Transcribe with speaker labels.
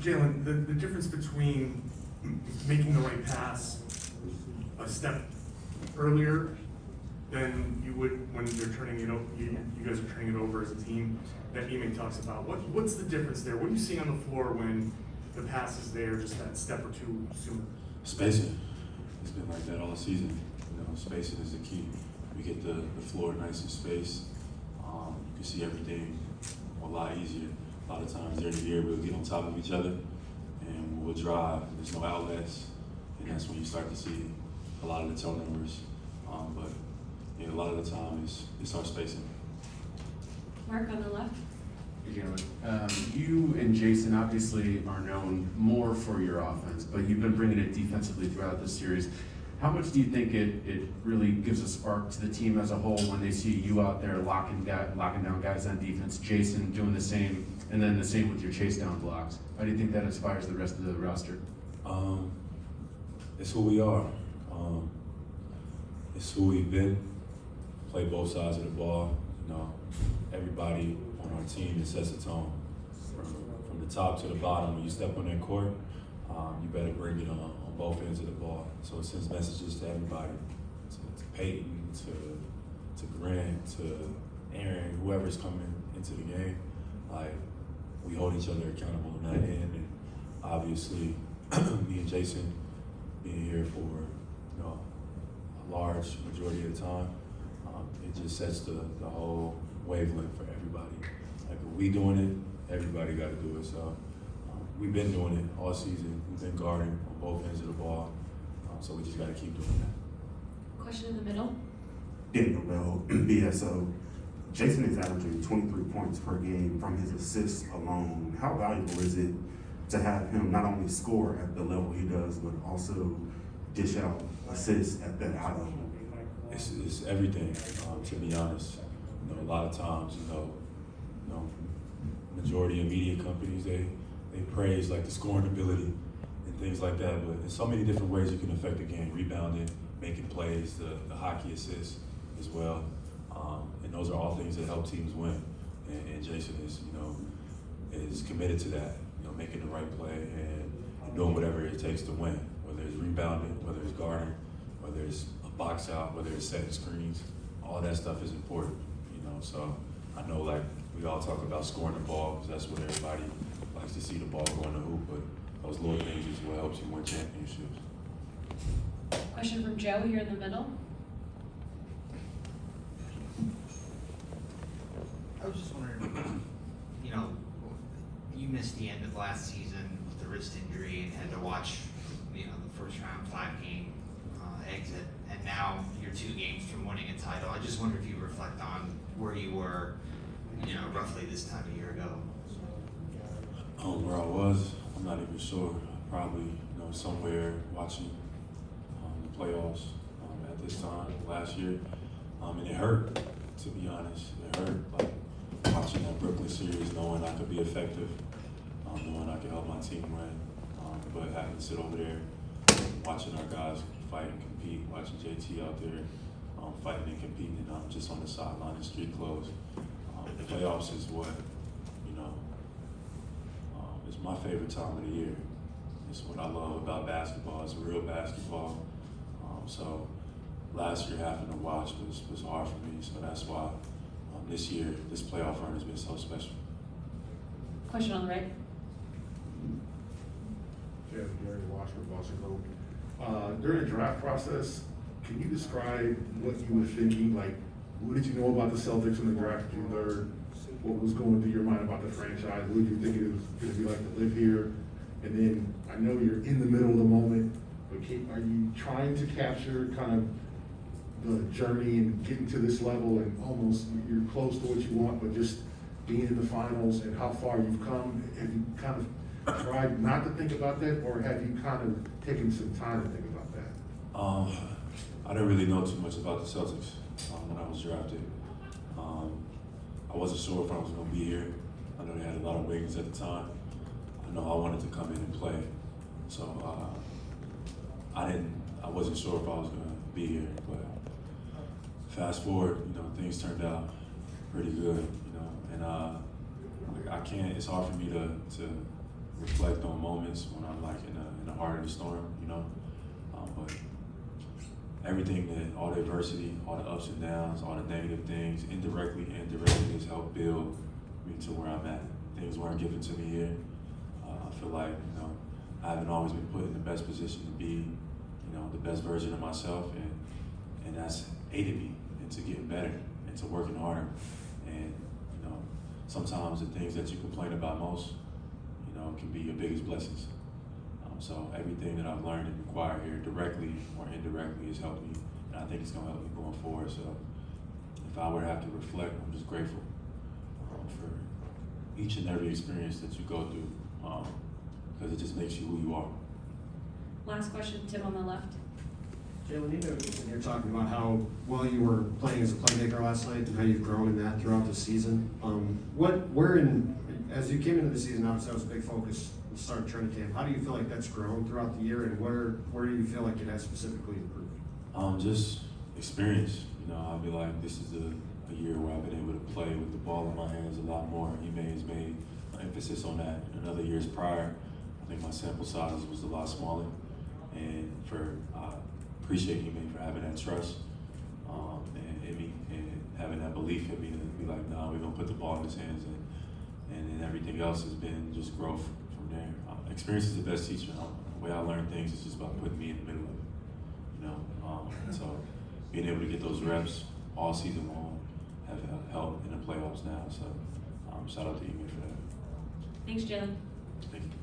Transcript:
Speaker 1: Jaylen, the difference between making the right pass a step earlier than you would when you're turning it over, you guys are turning it over as a team, that Ime talks about. What's the difference there? What are you seeing on the floor when the pass is there just that step or two sooner?
Speaker 2: Spacing. It's been like that all season. You know, spacing is the key. We get the floor nice and spaced. You can see everything a lot easier. A lot of times during the year we'll get on top of each other and we'll drive. There's no outlets, and that's when you start to see a lot of the turnovers. But yeah, a lot of the time it's our spacing.
Speaker 3: Mark on the left.
Speaker 4: You and Jason obviously are known more for your offense, but you've been bringing it defensively throughout this series. How much do you think it really gives a spark to the team as a whole when they see you out there locking down guys on defense, Jason doing the same, and then the same with your chase down blocks? How do you think that inspires the rest of the roster?
Speaker 2: It's who we are. It's who we've been. Play both sides of the ball. You know, everybody on our team that sets the tone. From the top to the bottom, when you step on that court, you better bring it on both ends of the ball. So it sends messages to everybody, to Peyton, to Grant, to Aaron, whoever's coming into the game. Like, we hold each other accountable on that end, and obviously, me and Jason being here for a large majority of the time, it just sets the whole wavelength for everybody. Like, if we doing it, everybody got to do it. So we've been doing it all season. We've been guarding on both ends of the ball, so we just got to keep doing that.
Speaker 3: Question in the middle.
Speaker 5: Daniel Bell, BSO. Jason is averaging 23 points per game from his assists alone. How valuable is it to have him not only score at the level he does, but also dish out assists at that high level?
Speaker 2: It's everything, to be honest. You know, a lot of times, majority of media companies, they praise like the scoring ability and things like that, but in so many different ways you can affect the game, rebounding, making plays, the hockey assists as well. And those are all things that help teams win. And Jason is committed to that, making the right play and doing whatever it takes to win, whether it's rebounding, whether it's guarding, whether it's a box out, whether it's setting screens. All that stuff is important, so I know, like, we all talk about scoring the ball because that's what everybody likes to see, the ball go in the hoop, but those little things is what helps you win championships.
Speaker 3: Question from Joe here in the middle.
Speaker 6: I was just wondering, you missed the end of last season with the wrist injury and had to watch, the first round 5-game exit, and now you're 2 games from winning a title. I just wonder if you reflect on where you were, roughly this time a year ago.
Speaker 2: Where I was, I'm not even sure. Probably, somewhere watching the playoffs at this time last year, and it hurt. To be honest, it hurt. Like, watching that Brooklyn series, knowing I could be effective, knowing I could help my team win, but having to sit over there, watching our guys fight and compete, watching JT out there fighting and competing, and I'm just on the sideline in street clothes. The playoffs is what, it's my favorite time of the year. It's what I love about basketball. It's real basketball. So last year having to watch was hard for me, so that's why this year, this playoff run has been so special.
Speaker 3: Question on the right.
Speaker 1: Jeff, Gary Washburn, Boston Globe. During the draft process, can you describe what you were thinking? Like, what did you know about the Celtics when they drafted you third? What was going through your mind about the franchise? What did you think it was going to be like to live here? And then I know you're in the middle of the moment, but are you trying to capture kind of the journey and getting to this level and almost you're close to what you want, but just being in the finals and how far you've come? Have you kind of tried not to think about that, or have you kind of taken some time to think about that?
Speaker 2: I didn't really know too much about the Celtics when I was drafted. I wasn't sure if I was going to be here. I know they had a lot of wings at the time. I know I wanted to come in and play, so I wasn't sure if I was going to be here. But fast forward, things turned out pretty good, and I can't. It's hard for me to reflect on moments when I'm like in the heart of the storm, you know. But everything that, all the adversity, all the ups and downs, all the negative things, indirectly and directly has helped build me to where I'm at. Things weren't given to me here. I feel like, you know, I haven't always been put in the best position to be, you know, the best version of myself, and that's aided me into getting better, into working harder. And, you know, sometimes the things that you complain about most, you know, can be your biggest blessings. So everything that I've learned and acquired here, directly or indirectly, has helped me, and I think it's gonna help me going forward. So if I were to have to reflect, I'm just grateful for each and every experience that you go through, because it just makes you who you are.
Speaker 3: Last question, Tim on the left.
Speaker 7: Jaylen, you know, when you're talking about how well you were playing as a playmaker last night and how you've grown in that throughout the season, as you came into the season, obviously that was a big focus at the start of training camp. How do you feel like that's grown throughout the year, and where do you feel like it has specifically improved?
Speaker 2: Just experience. You know, I'll be like, this is a year where I've been able to play with the ball in my hands a lot more. He has made an emphasis on that. In other years prior, I think my sample size was a lot smaller, and I appreciate him for having that trust and in me, and having that belief in me to be like, nah, we're gonna put the ball in his hands, and everything else has been just growth from there. Experience is the best teacher. The way I learn things is just about putting me in the middle of it, you know. So being able to get those reps all season long have helped in the playoffs now. So shout out to you for that.
Speaker 3: Thanks, Jaylen.
Speaker 2: Thank you.